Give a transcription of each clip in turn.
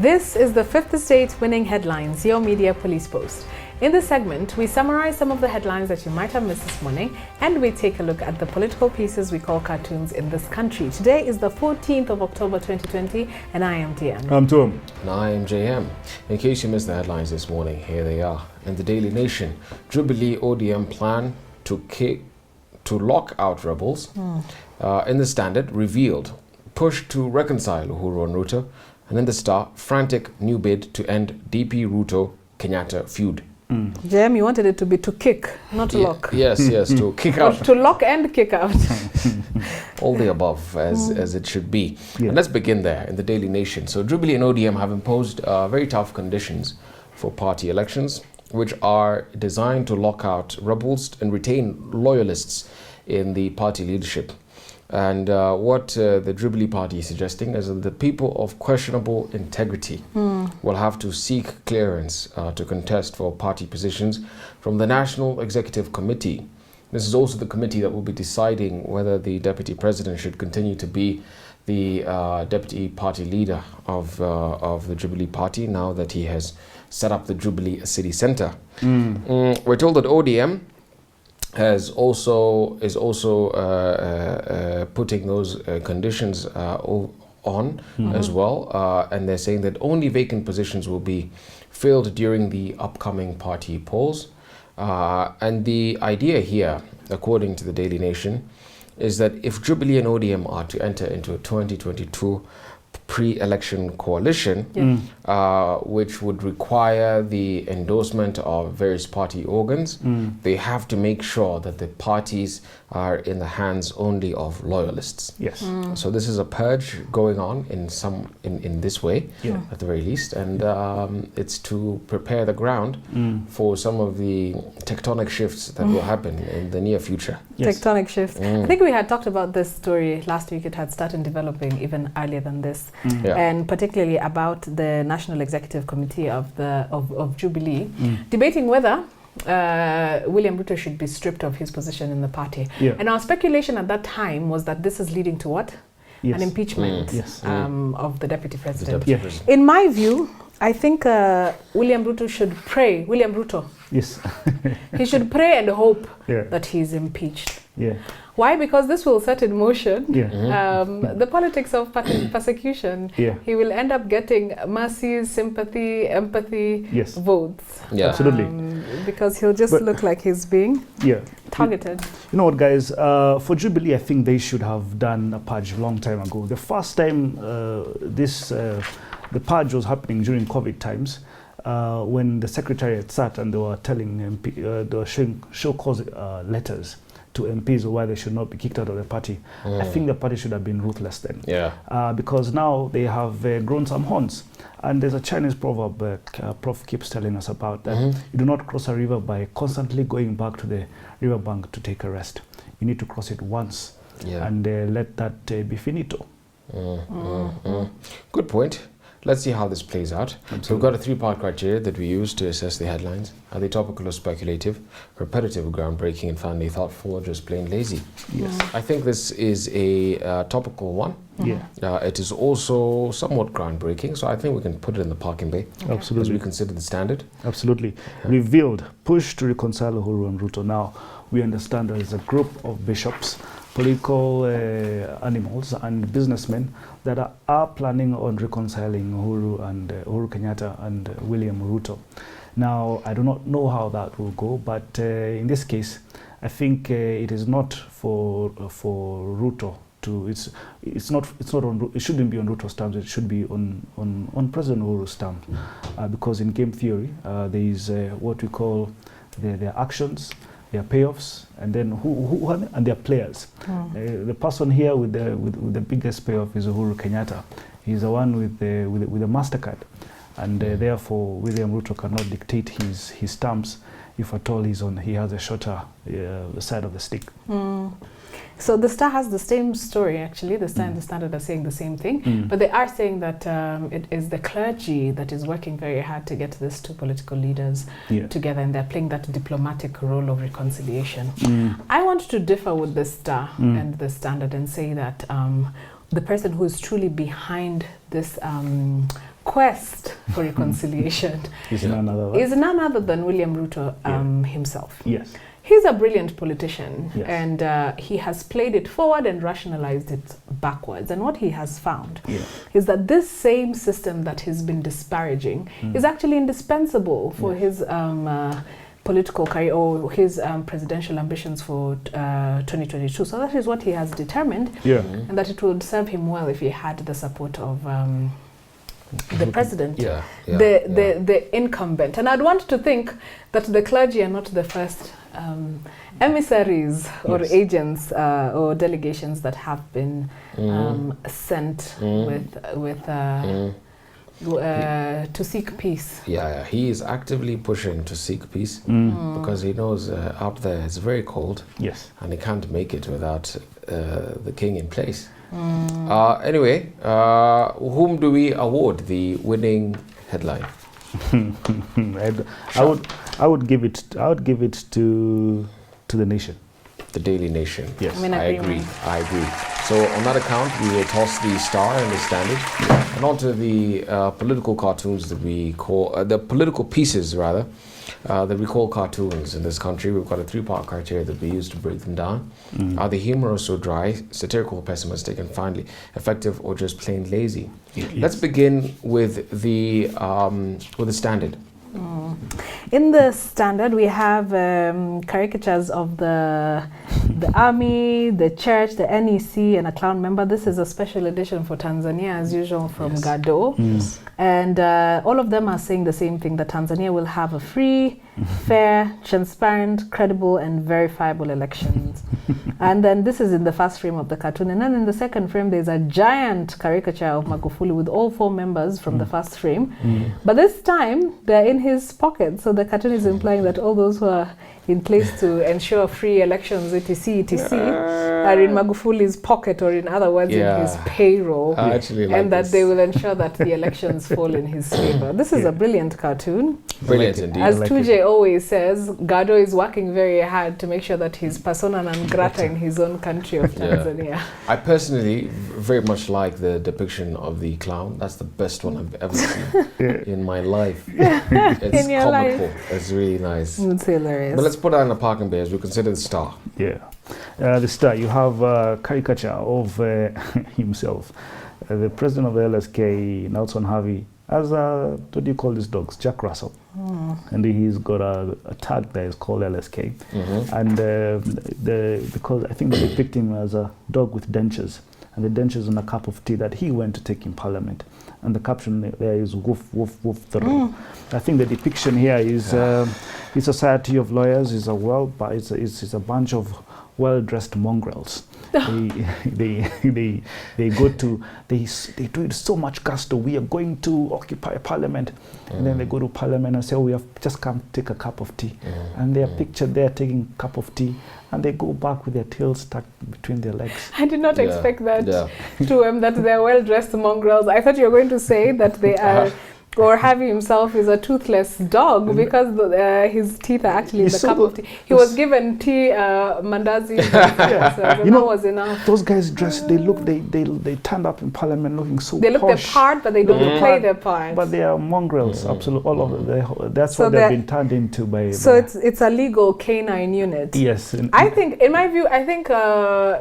This is the Fifth Estate Winning Headlines, your media police post. In this segment, we summarize some of the headlines that you might have missed this morning, and we take a look at the political pieces we call cartoons in this country. Today is the 14th of October 2020, and I am DM. I'm Tom. And I am JM. In case you missed the headlines this morning, here they are. In the Daily Nation, Jubilee ODM plan to lock out rebels. In the Standard, revealed push to reconcile Uhuru and Ruto. And in the Star, frantic new bid to end DP Ruto-Kenyatta feud. JM, you wanted it to be to kick, not to lock. Yes, to kick out. To lock and kick out. All the above, as it should be. Yeah. And let's begin there in the Daily Nation. So Jubilee and ODM have imposed very tough conditions for party elections, which are designed to lock out rebels and retain loyalists in the party leadership. And what the Jubilee Party is suggesting is that the people of questionable integrity will have to seek clearance to contest for party positions from the National Executive Committee. This is also the committee that will be deciding whether the Deputy President should continue to be the Deputy Party Leader of the Jubilee Party now that he has set up the Jubilee City Centre. We're told that ODM is also putting those conditions on as well, and they're saying that only vacant positions will be filled during the upcoming party polls. And the idea here, according to the Daily Nation, is that if Jubilee and ODM are to enter into a 2022 pre-election coalition, which would require the endorsement of various party organs, they have to make sure that the parties are in the hands only of loyalists. Yes. So this is a purge going on in this way, at the very least, and it's to prepare the ground for some of the tectonic shifts that will happen in the near future. Yes. Tectonic shifts. I think we had talked about this story last week. It had started developing even earlier than this, and particularly about the National Executive Committee of Jubilee debating whether William Ruto should be stripped of his position in the party. And our speculation at that time was that this is leading to what? An impeachment of the Deputy President. In my view, I think William Ruto should pray. William Ruto. Yes. He should pray and hope that he's impeached. Why? Because this will set in motion the politics of persecution. He will end up getting mercy, sympathy, empathy votes. Absolutely. Because he'll just look like he's being targeted. You know what, guys? For Jubilee, I think they should have done a purge a long time ago. The first time the purge was happening during COVID times, when the Secretariat sat and they were telling they were showing show cause letters to MPs why they should not be kicked out of the party. I think the party should have been ruthless then. Because now they have grown some horns. And there's a Chinese proverb Prof keeps telling us about that you do not cross a river by constantly going back to the riverbank to take a rest. You need to cross it once and let that be finito. Good point. Let's see how this plays out. So we've got a three-part criteria that we use to assess the headlines. Are they topical or speculative, repetitive, groundbreaking, and finally thoughtful, or just plain lazy? I think this is a topical one. It is also somewhat groundbreaking, so I think we can put it in the parking bay. Absolutely. As we consider the Standard. Absolutely. Revealed, push to reconcile Uhuru and Ruto. Now, we understand there is a group of bishops, political animals and businessmen that are planning on reconciling Uhuru Kenyatta and William Ruto. Now, I do not know how that will go, but in this case, I think it is not for Ruto to. It shouldn't be on Ruto's terms. It should be on President Uhuru's terms, because in game theory, there is what we call their actions, their payoffs, and then who and their players. The person here with the biggest payoff is Uhuru Kenyatta. He's the one with the MasterCard, and therefore William Ruto cannot dictate his terms if at all he has a shorter side of the stick. So the Star has the same story, actually. The Star and the Standard are saying the same thing, but they are saying that it is the clergy that is working very hard to get these two political leaders together, and they're playing that diplomatic role of reconciliation. I want to differ with the Star and the Standard and say that the person who is truly behind this quest for reconciliation is none other than William Ruto himself. Yes. He's a brilliant politician, yes. and he has played it forward and rationalized it backwards. And what he has found is that this same system that he's been disparaging is actually indispensable for his political career or his presidential ambitions for 2022. So that is what he has determined, and that it would serve him well if he had the support of the president, the incumbent. And I'd want to think that the clergy are not the first emissaries or agents or delegations that have been sent to seek peace. He is actively pushing to seek peace because he knows out there it's very cold. Yes. And he can't make it without the king in place. Anyway, whom do we award the winning headline? I would give it to the Nation. The Daily Nation. Yes. I agree. So on that account, we will toss the Star and the Standard, and onto the political cartoons that we call the political pieces rather that we call cartoons in this country. We've got a 3-part criteria that we use to break them down. Are they humorous or dry, satirical, pessimistic, and finally effective or just plain lazy? Let's begin with the Standard. In the Standard, we have caricatures of the army, the church, the NEC, and a clown member. This is a special edition for Tanzania, as usual, from Gado. And all of them are saying the same thing, that Tanzania will have a free, fair, transparent, credible, and verifiable elections. And then this is in the first frame of the cartoon. And then in the second frame, there's a giant caricature of Magufuli with all 4 members from the first frame. But this time, they're in his pocket. So the cartoon is implying that all those who are in place to ensure free elections, etc., are in Magufuli's pocket, or in other words, in his payroll. And that they will ensure that the elections fall in his favor. This is a brilliant cartoon. Brilliant indeed. As Tuje always says, Gado is working very hard to make sure that he's persona non grata in his own country of Tanzania. I personally very much like the depiction of the clown. That's the best one I've ever seen in my life. It's comical. It's really nice. It's hilarious. But let's put that in the parking bay as we consider the Star. The Star, you have a caricature of himself. The president of the LSK, Nelson Harvey, as what do you call these dogs? Jack Russell. And he's got a tag there, it's called LSK. And because I think they depict him as a dog with dentures, and the dentures on a cup of tea that he went to take in Parliament. And the caption there is woof, woof, woof, thorough. I think the depiction here is a society of lawyers, is it's a bunch of well-dressed mongrels. They do it so much gusto. We are going to occupy Parliament, and then they go to Parliament and say, we have just come to take a cup of tea, and they are pictured there taking a cup of tea, and they go back with their tails stuck between their legs. I did not expect that that they are well-dressed mongrels. I thought you were going to say that they are. Or Harvey himself is a toothless dog because his teeth are actually in the cup of tea. He was given tea, mandazi, so was enough. Those guys dressed, they turned up in Parliament looking so They look posh. the part, but they don't play their part. But they are mongrels, absolutely, all of them. That's what they've been turned into by... So it's a legal canine unit. Yes. I think, in my view,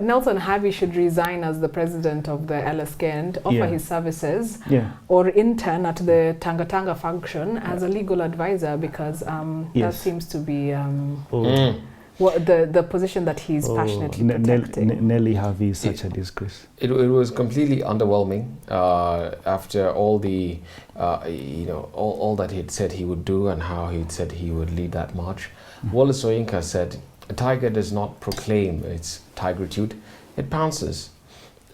Nelson Harvey should resign as the president of the LSK and offer his services or intern at the Tanga function as a legal advisor, because that seems to be the position that he's passionately protecting. Nelly Harvey is such a disgrace. It was completely underwhelming after all the all that he'd said he would do and how he'd said he would lead that march. Wallace Soyinka said, "A tiger does not proclaim its tigritude; it pounces."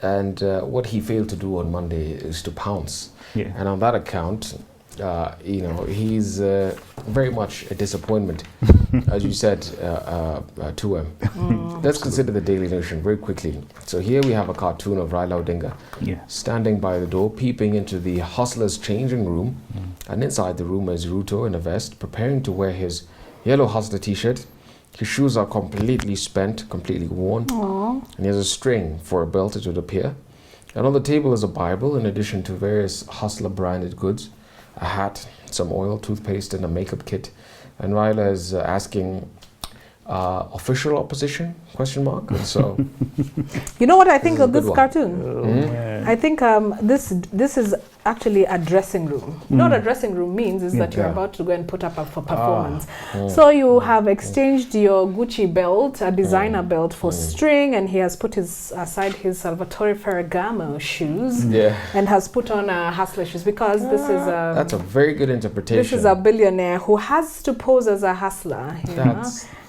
And what he failed to do on Monday is to pounce. And on that account, he's very much a disappointment, as you said, to him. Let's consider the Daily Nation very quickly. So here we have a cartoon of Raila Odinga standing by the door, peeping into the hustler's changing room. And inside the room is Ruto in a vest, preparing to wear his yellow hustler t-shirt. His shoes are completely spent, completely worn. And he has a string for a belt, it would appear. And on the table is a Bible, in addition to various Hustler branded goods, a hat, some oil, toothpaste, and a makeup kit. And RAILA is asking, official opposition? Question mark. And so, you know what I think of this cartoon? Oh, I think this is actually a dressing room. You know what a dressing room means is that you're about to go and put up for performance. So you have exchanged your Gucci belt, a designer belt, for string, and he has put aside his Salvatore Ferragamo shoes and has put on hustler shoes, because this is that's a very good interpretation. This is a billionaire who has to pose as a hustler. You know?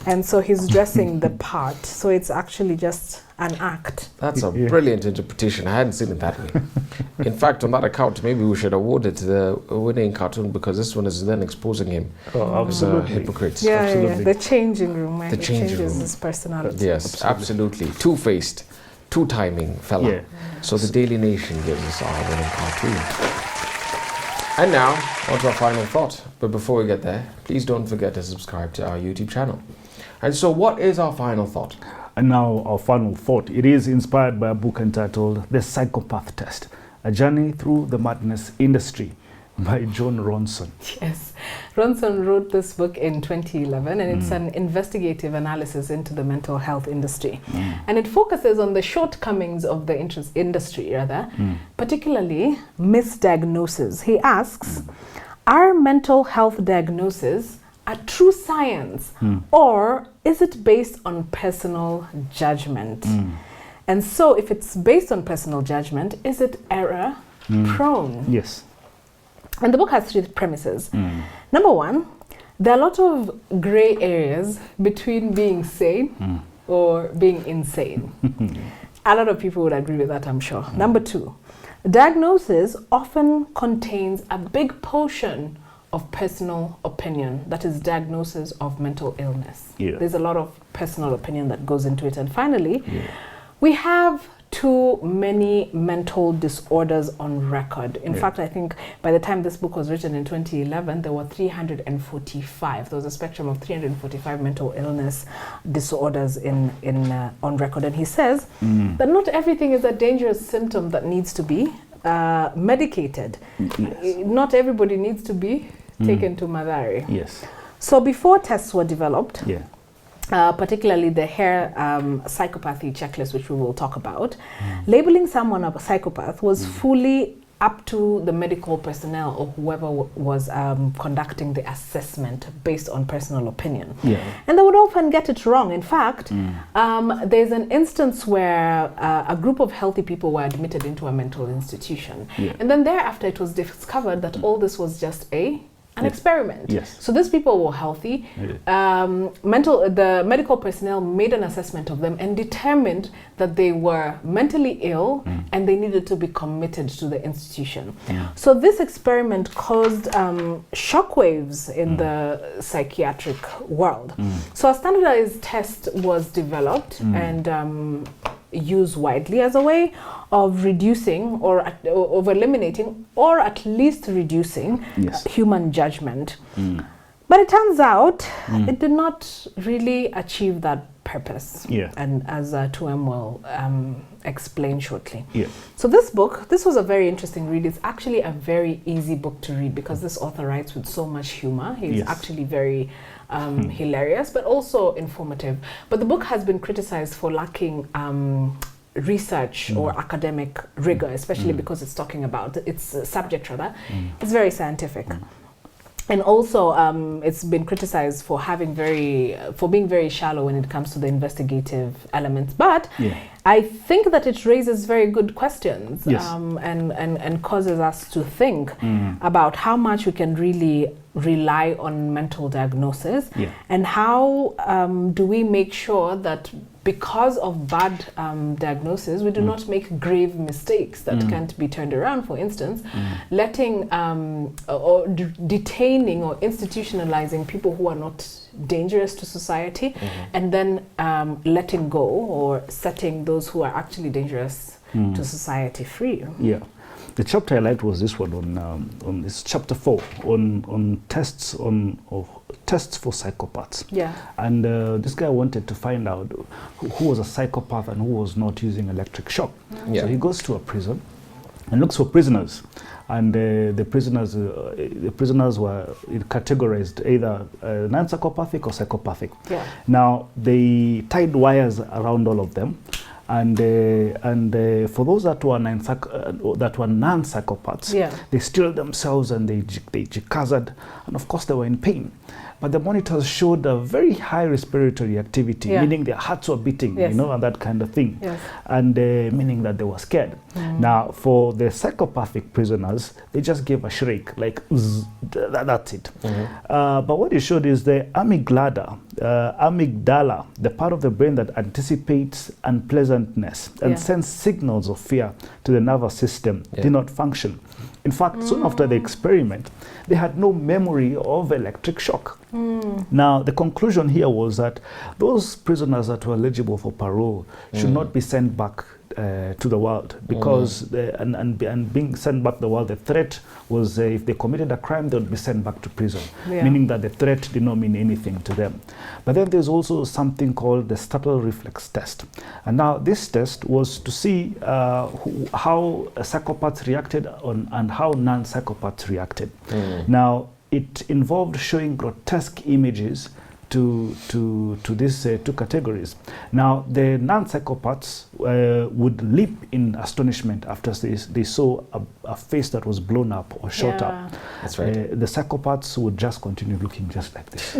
And so he's dressing the part. So it's actually just an act. That's a brilliant interpretation. I hadn't seen it that way. In fact, on that account, maybe we should award it to the winning cartoon, because this one is then exposing him as a hypocrite. Yeah. The changing room, where the he changes changes his personality. Yes, absolutely. Two-faced, two-timing fella. Yeah. So the Daily Nation gives us our winning cartoon. And now, on to our final thought. But before we get there, please don't forget to subscribe to our YouTube channel. And so what is our final thought? And now our final thought. It is inspired by a book entitled The Psychopath Test, A Journey Through the Madness Industry by John Ronson. Yes, Ronson wrote this book in 2011, and it's an investigative analysis into the mental health industry. And it focuses on the shortcomings of the industry, particularly misdiagnosis. He asks, are mental health diagnoses a true science, or is it based on personal judgment? And so if it's based on personal judgment, is it error prone? Yes. And the book has three premises. Number one, there are a lot of gray areas between being sane or being insane. A lot of people would agree with that, I'm sure. Number two, diagnosis often contains a big portion of personal opinion, that is diagnosis of mental illness. There's a lot of personal opinion that goes into it. And finally, we have too many mental disorders on record. In fact, I think by the time this book was written in 2011, there were 345. There was a spectrum of 345 mental illness disorders on record. And he says that not everything is a dangerous symptom that needs to be medicated. Not everybody needs to be taken to Madari. Yes. So before tests were developed, particularly the hair psychopathy checklist, which we will talk about, labeling someone a psychopath was fully up to the medical personnel or whoever was conducting the assessment based on personal opinion. And they would often get it wrong. In fact, there's an instance where a group of healthy people were admitted into a mental institution. And then thereafter it was discovered that all this was just an experiment. So these people were healthy. The medical personnel made an assessment of them and determined that they were mentally ill and they needed to be committed to the institution. So this experiment caused shockwaves in the psychiatric world. So a standardized test was developed and used widely as a way of reducing or of eliminating or at least reducing human judgment. But it turns out it did not really achieve that purpose. And as 2M will explain shortly. So this book, this was a very interesting read. It's actually a very easy book to read because this author writes with so much humor. He's actually very hilarious, but also informative. But the book has been criticized for lacking research or academic rigor, especially because it's talking about its subject rather. It's very scientific. And also, it's been criticized for being very shallow when it comes to the investigative elements. But I think that it raises very good questions and causes us to think about how much we can really rely on mental diagnosis and how do we make sure that because of bad diagnosis, we do not make grave mistakes that can't be turned around. For instance, letting or detaining or institutionalizing people who are not dangerous to society and then letting go or setting those who are actually dangerous to society free. the chapter I liked was this one on this chapter 4 on tests tests for psychopaths. Yeah. And this guy wanted to find out who was a psychopath and who was not using electric shock. Yeah. So he goes to a prison and looks for prisoners. And the prisoners were categorized either non-psychopathic or psychopathic. Yeah. Now they tied wires around all of them, and for those that were non-psychopaths, yeah. they steeled themselves and they jihazed, and of course they were in pain. But the monitors showed a very high respiratory activity, yeah. meaning their hearts were beating, yes. you know, and that kind of thing. Yes. And meaning that they were scared. Now, for the psychopathic prisoners, they just gave a shriek, like, that's it. But what it showed is the amygdala, the part of the brain that anticipates unpleasantness and sends signals of fear to the nervous system, did not function. In fact, soon after the experiment, they had no memory of electric shock. Now, the conclusion here was that those prisoners that were eligible for parole should not be sent back to the world, because and being sent back to the world, the threat was if they committed a crime, they would be sent back to prison, meaning that the threat did not mean anything to them. But then there's also something called the startle reflex test. And now this test was to see how psychopaths reacted and how non-psychopaths reacted. Now, it involved showing grotesque images to these two categories. Now, the non-psychopaths would leap in astonishment after they saw a face that was blown up or shot up. That's right. The psychopaths would just continue looking just like this.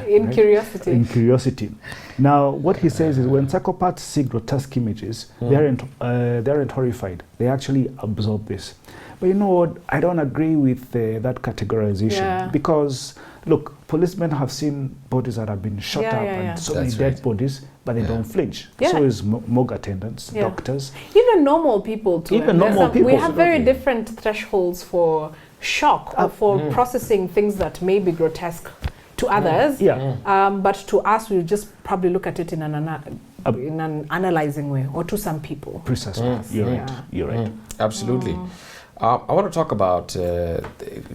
In curiosity. In curiosity. Now, what he says is when psychopaths see grotesque images, they aren't horrified. They actually absorb this. But you know what? I don't agree with that categorization, because look, policemen have seen bodies that have been shot up and so many dead bodies, but they don't flinch. So is morgue attendants, doctors. Even normal people too. Even normal people. We have very different thresholds for shock or for processing things that may be grotesque to others. But to us, we just probably look at it in an analyzing way, or to some people. Precisely. You're right. You're right. Absolutely. I want to talk about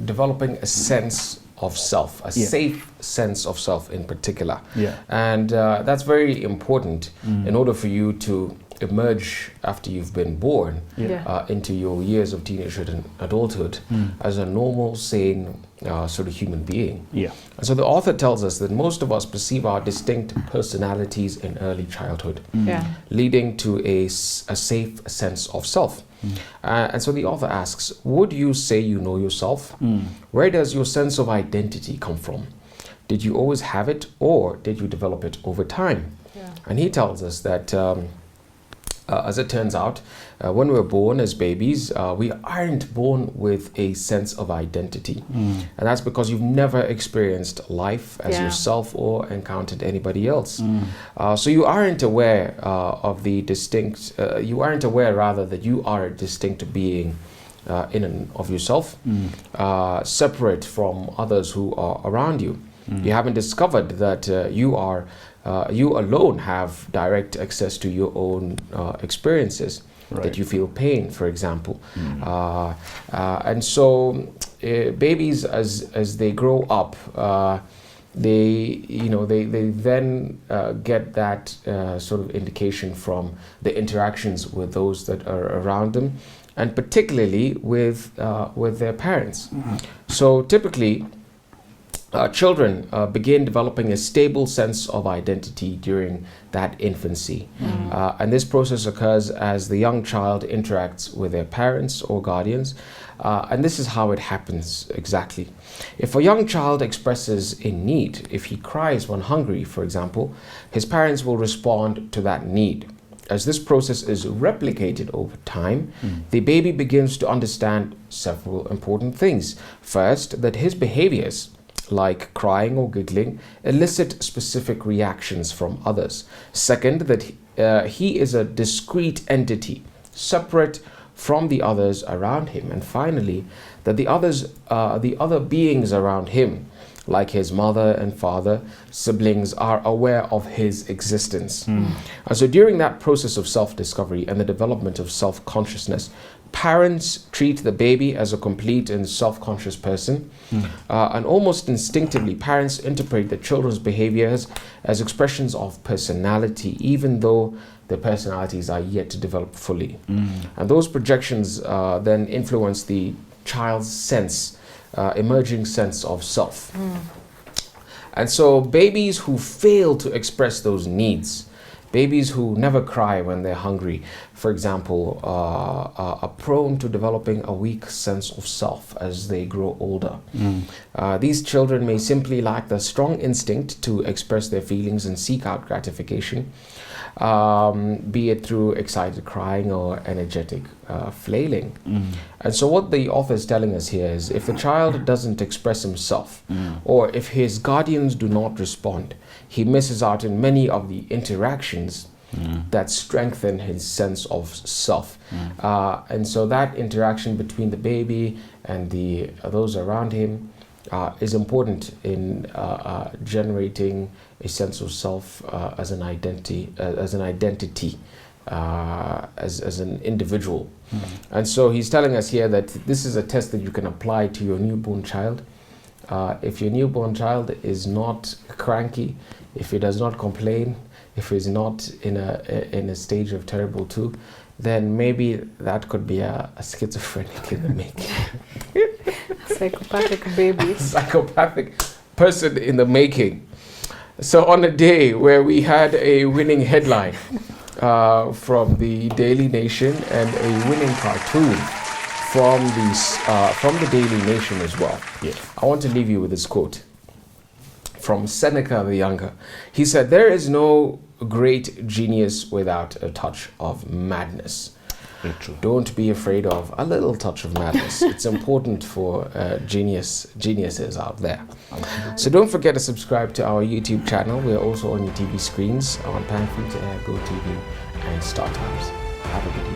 developing a sense of self, a safe sense of self in particular. And that's very important in order for you to emerge after you've been born into your years of teenagehood and adulthood as a normal, sane sort of human being. And so the author tells us that most of us perceive our distinct personalities in early childhood, leading to a safe sense of self. And so the author asks, would you say you know yourself? Where does your sense of identity come from? Did you always have it, or did you develop it over time? And he tells us that as it turns out, when we're born as babies, we aren't born with a sense of identity. And that's because you've never experienced life as yourself or encountered anybody else. So you aren't aware of the distinct, you aren't aware rather that you are a distinct being in and of yourself, separate from others who are around you. You haven't discovered that you alone have direct access to your own experiences, that you feel pain, for example. And so babies, as they grow up, they then get that sort of indication from the interactions with those that are around them, and particularly with their parents. So typically, children begin developing a stable sense of identity during that infancy. And this process occurs as the young child interacts with their parents or guardians. And this is how it happens exactly. If a young child expresses a need, if he cries when hungry, for example, his parents will respond to that need. As this process is replicated over time, the baby begins to understand several important things. First, that his behaviors, like crying or giggling, elicit specific reactions from others. Second, that he is a discrete entity, separate from the others around him. And finally, that the other beings around him, like his mother and father, siblings, are aware of his existence. And so during that process of self-discovery and the development of self-consciousness, Parents treat the baby as a complete and self-conscious person, and almost instinctively, parents interpret the children's behaviors as expressions of personality, even though their personalities are yet to develop fully. And those projections then influence the child's emerging sense of self. And so babies who fail to express those needs, babies who never cry when they're hungry, for example, are prone to developing a weak sense of self as they grow older. These children may simply lack the strong instinct to express their feelings and seek out gratification, be it through excited crying or energetic flailing. And so what the author is telling us here is, if the child doesn't express himself, or if his guardians do not respond, he misses out in many of the interactions that strengthen his sense of self. And so that interaction between the baby and those around him is important in generating a sense of self as an identity, as an individual. And so he's telling us here that this is a test that you can apply to your newborn child. If your newborn child is not cranky, if he does not complain, if he's not in a stage of terrible two, then maybe that could be a schizophrenic in the making. Psychopathic baby. Psychopathic person in the making. So on a day where we had a winning headline from the Daily Nation and a winning cartoon from the Daily Nation as well, I want to leave you with this quote from Seneca the Younger. He said, "There is no great genius without a touch of madness." Very true. Don't be afraid of a little touch of madness. It's important for geniuses out there. So don't forget to subscribe to our YouTube channel. We're also on your TV screens on Pan Free to Air, Go TV, and Star Times. Have a good day.